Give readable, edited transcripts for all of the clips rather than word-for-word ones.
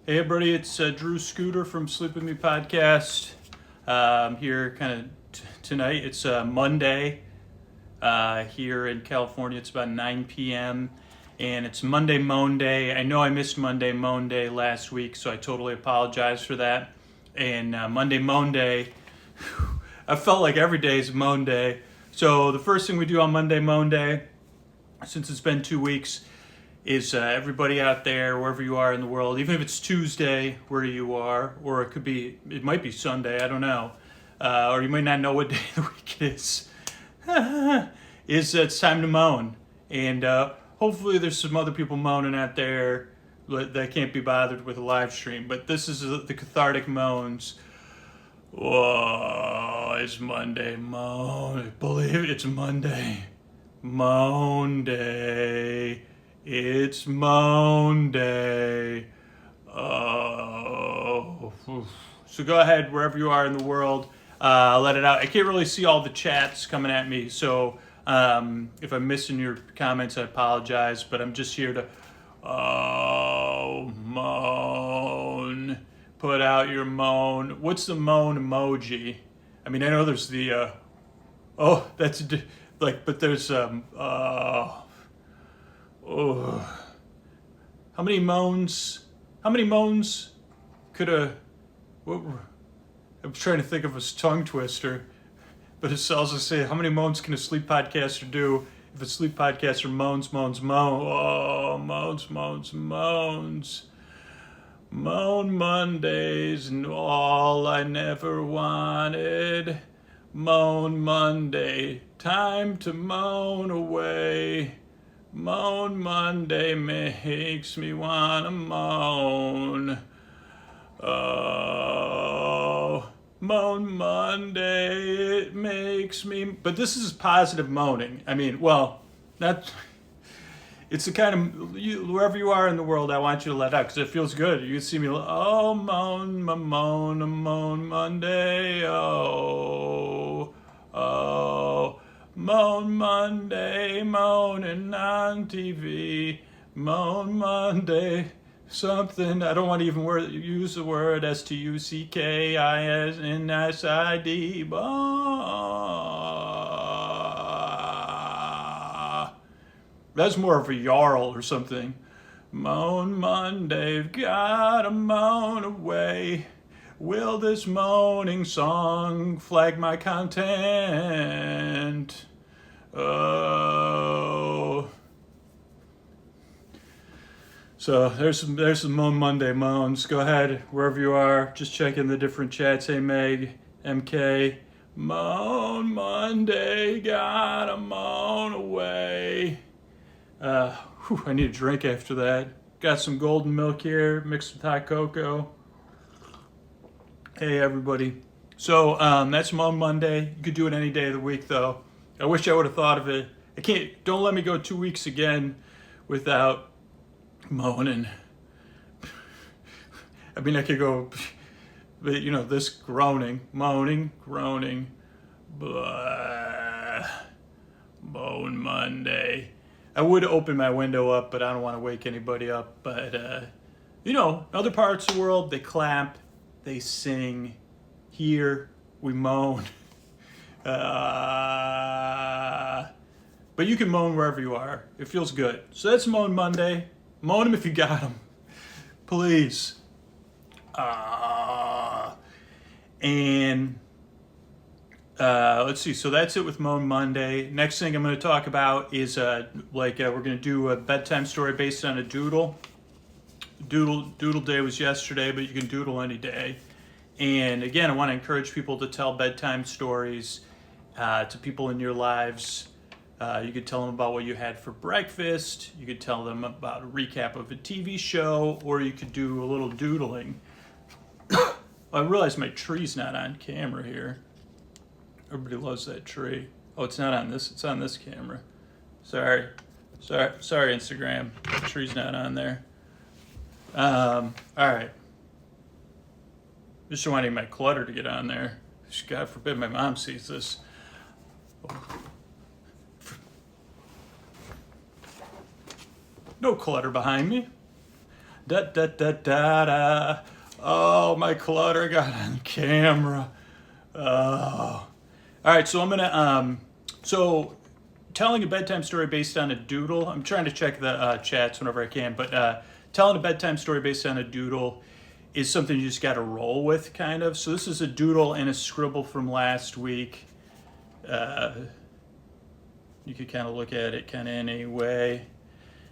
Hey everybody, it's Drew Scooter from Sleep With Me podcast. Here kind of tonight. It's Monday here in California. It's about 9 p.m. and it's Monday moanday. I know I missed Monday moanday last week, so I totally apologize for that. And Monday moanday, I felt like every day is moanday. So the first thing we do on Monday moanday, since it's been 2 weeks, is everybody out there, wherever you are in the world, even if it's Tuesday where you are, or it might be Sunday, I don't know, or you might not know what day of the week it is, it's time to moan. And hopefully there's some other people moaning out there that can't be bothered with a live stream, but this is the cathartic moans. Whoa, it's Monday, moan. Believe it's Monday. Moan day. It's moanday. Oh. So go ahead, wherever you are in the world, let it out. I can't really see all the chats coming at me, so if I'm missing your comments, I apologize, but I'm just here to moan. Put out your moan. What's the moan emoji? I mean, I know there's the that's like, but there's oh, how many moans? How many moans could a? I'm trying to think of a tongue twister, but it's also say how many moans can a sleep podcaster do? If a sleep podcaster moans, moans, moan, oh, moans, moans, moans. Moan Mondays and all I never wanted. Moan Monday, time to moan away. Moan Monday makes me wanna moan. Oh, moan Monday, it makes me. But this is positive moaning. I mean, well, not. It's the kind of, wherever you are in the world, I want you to let out because it feels good. You can see me, oh, moan, moan, moan Monday, oh, moan Monday, moaning on TV, moan Monday, something, I don't want to even use the word STUCKISNSID, That's more of a yarl or something. Moan Monday, gotta moan away. Will this moaning song flag my content? Oh. So there's some Moan Monday moans. Go ahead, wherever you are, just check in the different chats. Hey Meg, MK. Moan Monday, gotta moan away. I need a drink after that. Got some golden milk here, mixed with hot cocoa. Hey everybody. So that's Moan Monday. You could do it any day of the week though. I wish I would have thought of it. Don't let me go 2 weeks again without moaning. I mean, I could go, but this groaning, moaning, groaning, blah, Moan Monday. I would open my window up, but I don't want to wake anybody up. But, other parts of the world, they clap, they sing. Here, we moan. But you can moan wherever you are. It feels good. So that's Moan Monday. Moan them if you got them. Please. Let's see. So that's it with Moan Monday. Next thing I'm going to talk about is we're going to do a bedtime story based on a doodle. Doodle day was yesterday, but you can doodle any day. And again, I want to encourage people to tell bedtime stories to people in your lives. You could tell them about what you had for breakfast. You could tell them about a recap of a TV show, or you could do a little doodling. I realize my tree's not on camera here. Everybody loves that tree. Oh, it's not on this. It's on this camera. Sorry, Instagram. The tree's not on there. All right. Just don't want any of my clutter to get on there. God forbid my mom sees this. No clutter behind me. Da da da da da. Oh, my clutter got on camera. Oh. All right, so I'm gonna so telling a bedtime story based on a doodle. I'm trying to check the chats whenever I can, but telling a bedtime story based on a doodle is something you just got to roll with, kind of. So this is a doodle and a scribble from last week. You could kind of look at it kind of any way.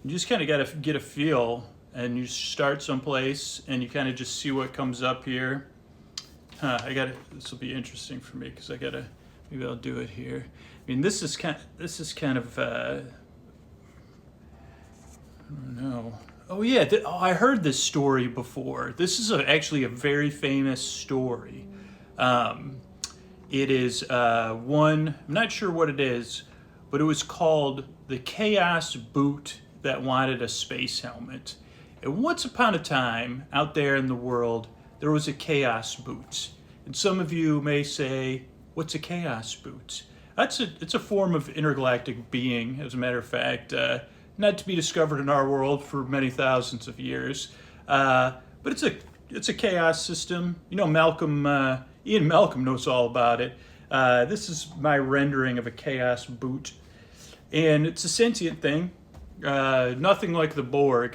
You just kind of got to get a feel, and you start someplace, and you kind of just see what comes up here. This will be interesting for me because maybe I'll do it here. I mean, this is kind of I don't know. Oh yeah, I heard this story before. This is actually a very famous story. It is one, I'm not sure what it is, but it was called The Chaos Boot That Wanted a Space Helmet. And once upon a time, out there in the world, there was a chaos boot. And some of you may say, what's a chaos boot? It's a form of intergalactic being, as a matter of fact, not to be discovered in our world for many thousands of years. But it's a chaos system. You know, Ian Malcolm knows all about it. This is my rendering of a chaos boot. And it's a sentient thing, nothing like the Borg.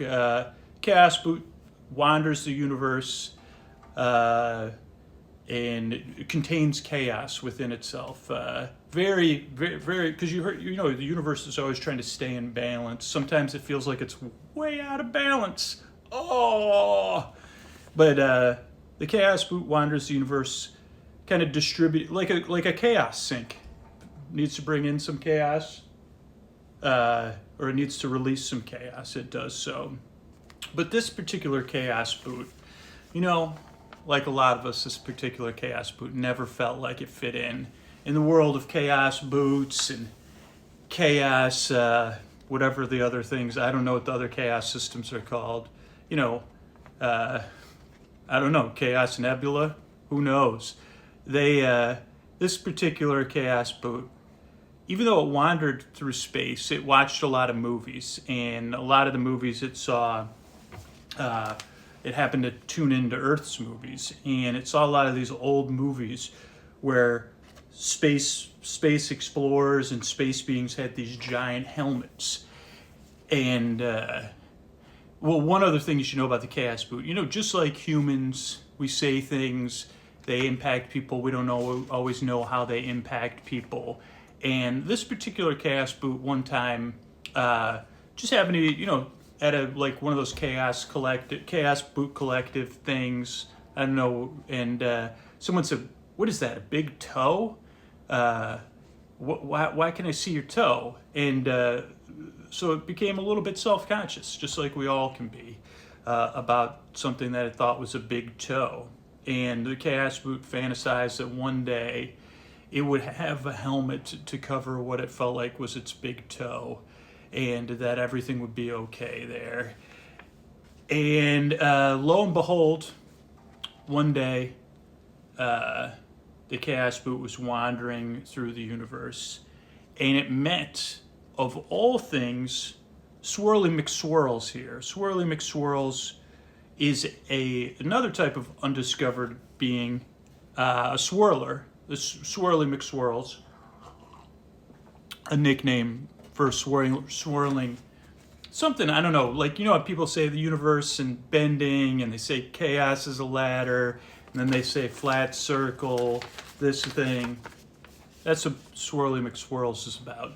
Chaos boot wanders the universe, and it contains chaos within itself. Very, very, very, because you know the universe is always trying to stay in balance. Sometimes it feels like it's way out of balance. Oh, but the chaos boot wanders the universe, kind of distribute like a chaos sink. Needs to bring in some chaos, or it needs to release some chaos. It does so. But this particular chaos boot, you know, like a lot of us, this particular chaos boot never felt like it fit in the world of chaos boots and chaos, whatever the other things. I don't know what the other chaos systems are called. You know, I don't know, Chaos Nebula. Who knows? This particular chaos boot, even though it wandered through space, it watched a lot of movies, and a lot of the movies it saw. It happened to tune into Earth's movies, and it saw a lot of these old movies where space explorers and space beings had these giant helmets. And well, one other thing you should know about the chaos boot, you know, just like humans, we say things, they impact people. We don't always know how they impact people. And this particular chaos boot, one time, just happened to, you know, at one of those chaos boot collective things. I don't know. And someone said, "What is that? A big toe? Why can I see your toe?" And so it became a little bit self-conscious, just like we all can be, about something that it thought was a big toe. And the chaos boot fantasized that one day it would have a helmet to cover what it felt like was its big toe, and that everything would be okay there. And lo and behold, one day, the chaos boot was wandering through the universe, and it met, of all things, Swirly McSwirls here. Swirly McSwirls is another type of undiscovered being, a swirler. The Swirly McSwirls, a nickname for swirling something, I don't know, like, you know how people say the universe and bending, and they say chaos is a ladder, and then they say flat circle, this thing. That's what Swirly McSwirls is about.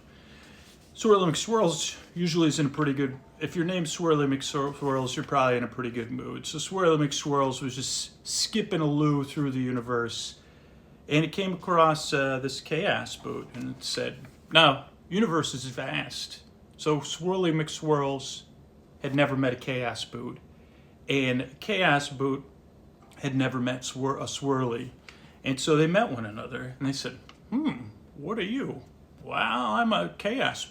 Swirly McSwirls usually is in a pretty good, if your name's Swirly McSwirls, you're probably in a pretty good mood. So Swirly McSwirls was just skipping a loo through the universe, and it came across this chaos boot, and it said, now, universe is vast. So Swirly McSwirls had never met a chaos boot, and chaos boot had never met a Swirly. And so they met one another, and they said, what are you? Well, I'm a chaos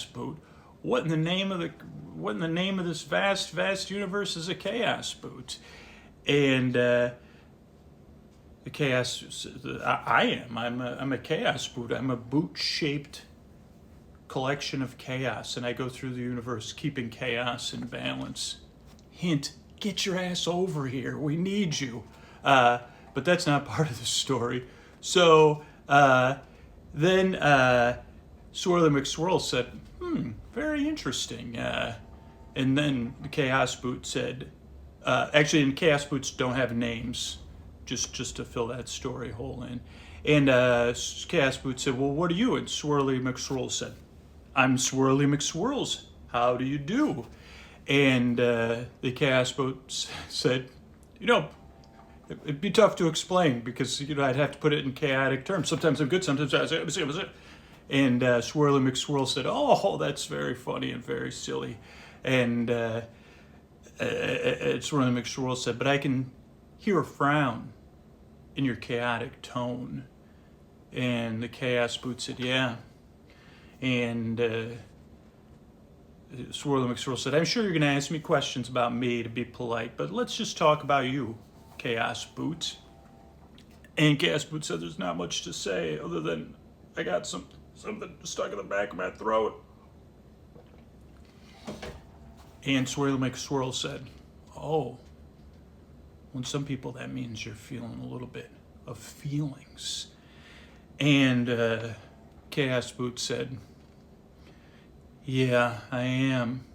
boot. What in the name of this vast universe is a chaos boot? And the chaos, I'm a chaos boot. I'm a boot-shaped collection of chaos, and I go through the universe keeping chaos in balance. Hint, get your ass over here. We need you. But that's not part of the story. So then Swirly McSwirl said, very interesting. And then the Chaos Boot said, actually, and Chaos Boots don't have names, just to fill that story hole in. And Chaos Boot said, well, what are you? And Swirly McSwirl said, I'm Swirly McSwirls. How do you do? And the Chaos Boot said, it'd be tough to explain because I'd have to put it in chaotic terms. Sometimes I'm good, sometimes I say, and Swirly McSwirl said, oh, that's very funny and very silly. And Swirly McSwirl said, but I can hear a frown in your chaotic tone. And the Chaos Boot said, yeah. And Swirly McSwirl said, I'm sure you're going to ask me questions about me to be polite, but let's just talk about you, Chaos Boot. And Chaos Boot said, there's not much to say other than I got something stuck in the back of my throat. And Swirly McSwirl said, oh, when some people that means you're feeling a little bit of feelings. And Chaos Boot said, yeah, I am.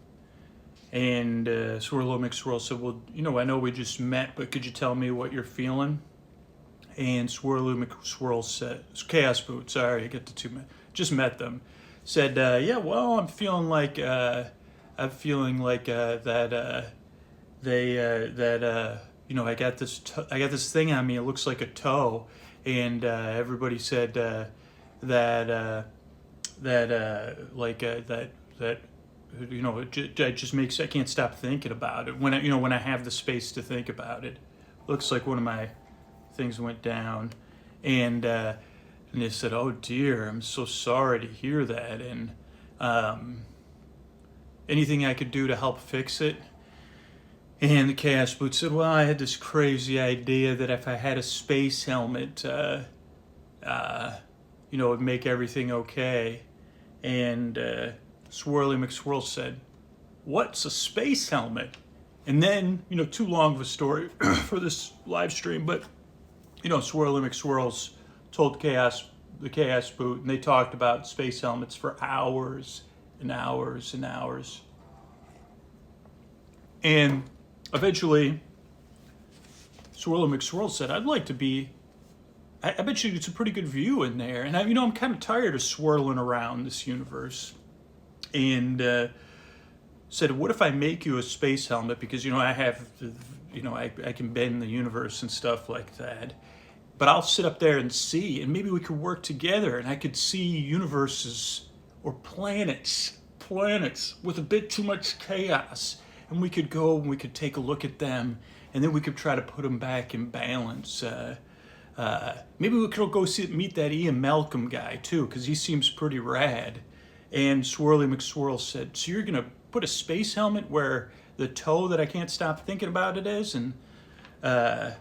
And Swirly McSwirl said, well, I know we just met, but could you tell me what you're feeling? And Swirly McSwirl said, Chaos Boot, sorry, I get the two men, just met them, said, yeah, well, I'm feeling like that I got this thing on me. It looks like a toe, and everybody said it just makes, I can't stop thinking about it when I have the space to think about it. Looks like one of my things went down, and they said, oh dear, I'm so sorry to hear that, and anything I could do to help fix it? And the Chaos Boot said, well, I had this crazy idea that if I had a space helmet, it would make everything okay. And Swirly McSwirl said, what's a space helmet? And then, too long of a story for this live stream, but, Swirly McSwirls told the Chaos Boot, and they talked about space helmets for hours and hours and hours. And eventually, Swirly McSwirl said, I'd like to be, I bet you it's a pretty good view in there. And I'm kind of tired of swirling around this universe. And said, what if I make you a space helmet? Because, I have, I can bend the universe and stuff like that. But I'll sit up there and see, and maybe we could work together, and I could see universes or planets with a bit too much chaos. And we could go and we could take a look at them, and then we could try to put them back in balance. Maybe we could go meet that Ian Malcolm guy too, because he seems pretty rad. And Swirly McSwirl said, so you're going to put a space helmet where the toe that I can't stop thinking about it is? And Swirly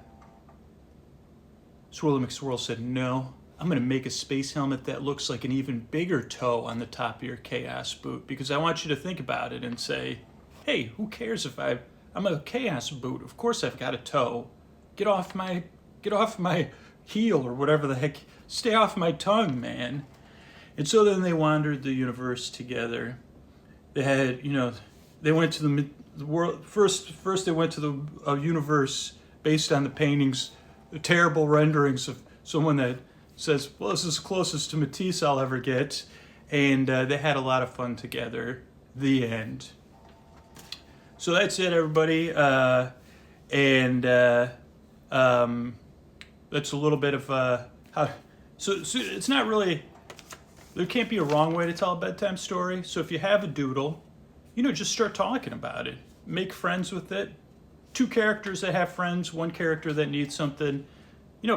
McSwirl said, no, I'm going to make a space helmet that looks like an even bigger toe on the top of your Chaos Boot, because I want you to think about it and say, hey, who cares if I'm a Chaos Boot? Of course I've got a toe. Get off my heel or whatever the heck. Stay off my tongue, man. And so then they wandered the universe together. They had, they went to the world. First they went to a universe based on the paintings, the terrible renderings of someone that says, well, this is the closest to Matisse I'll ever get. And they had a lot of fun together. The end. So that's it, everybody. That's a little bit of how. So it's not really. There can't be a wrong way to tell a bedtime story. So if you have a doodle, just start talking about it. Make friends with it. 2 characters that have friends, 1 character that needs something.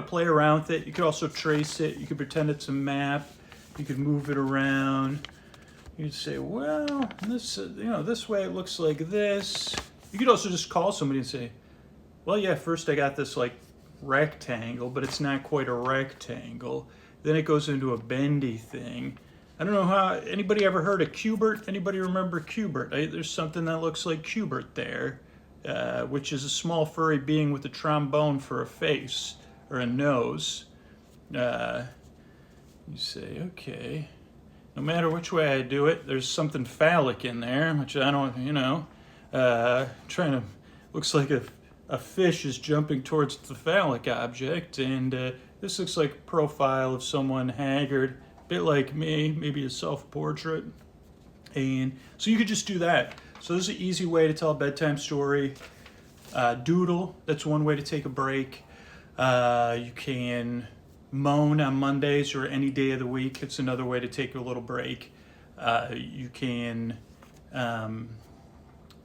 Play around with it. You could also trace it. You could pretend it's a map. You could move it around. You'd say, well, this way it looks like this. You could also just call somebody and say, well, yeah, first I got this rectangle, but it's not quite a rectangle. Then it goes into a bendy thing. I don't know how, anybody ever heard of Cubert? Anybody remember Cubert? There's something that looks like Cubert there. which is a small furry being with a trombone for a face or a nose. You say, okay, no matter which way I do it, there's something phallic in there, which I don't, trying to, looks like a fish is jumping towards the phallic object, and this looks like a profile of someone haggard, a bit like me, maybe a self-portrait. And so you could just do that. So this is an easy way to tell a bedtime story. Doodle, that's one way to take a break. You can moan on Mondays or any day of the week. It's another way to take a little break. You can,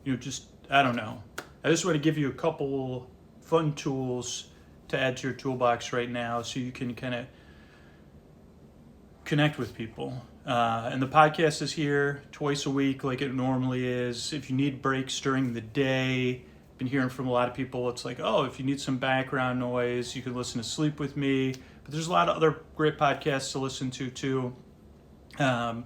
just, I don't know. I just want to give you a couple fun tools to add to your toolbox right now so you can kind of connect with people. And the podcast is here twice a week like it normally is. If you need breaks during the day, been hearing from a lot of people, it's like, oh, if you need some background noise, you can listen to Sleep With Me. But there's a lot of other great podcasts to listen to too. But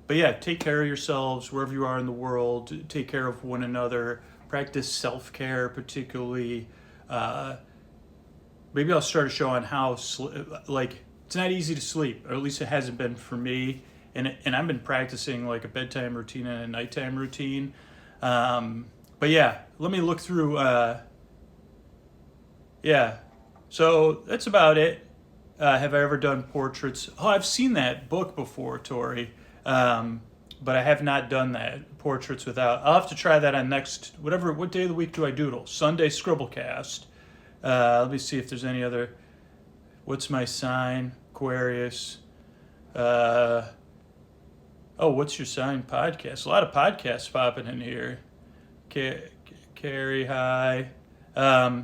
yeah, take care of yourselves wherever you are in the world. Take care of one another. Practice self-care, particularly. Maybe I'll start a show on how, it's not easy to sleep, or at least it hasn't been for me. And I've been practicing like a bedtime routine and a nighttime routine. But yeah, let me look through. So that's about it. Have I ever done portraits? Oh, I've seen that book before, Tori. But I have not done that, portraits without. I'll have to try that on what day of the week do I doodle? Sunday Scribblecast. Let me see if there's any other. What's my sign? Aquarius. What's your sign podcast? A lot of podcasts popping in here. Carrie, hi. I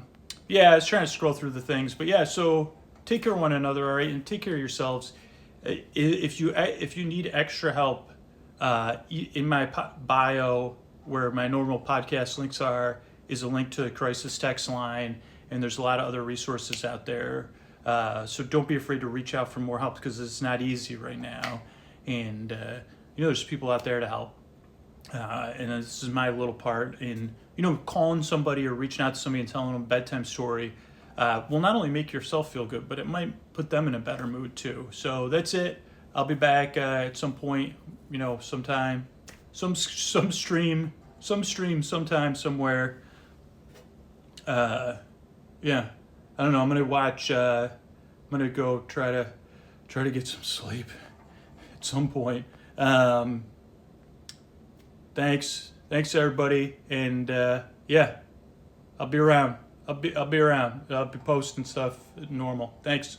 was trying to scroll through the things, but yeah, so take care of one another, all right, and take care of yourselves. If you need extra help, in my bio, where my normal podcast links are, is a link to the crisis text line, and there's a lot of other resources out there. So don't be afraid to reach out for more help because it's not easy right now, and there's people out there to help. And this is my little part in, calling somebody or reaching out to somebody and telling them a bedtime story will not only make yourself feel good, but it might put them in a better mood too. So that's it. I'll be back at some point, sometime, some stream, sometime, somewhere. I don't know. I'm gonna watch. I'm gonna go try to get some sleep at some point. Thanks everybody, and I'll be around. I'll be around. I'll be posting stuff normal. Thanks.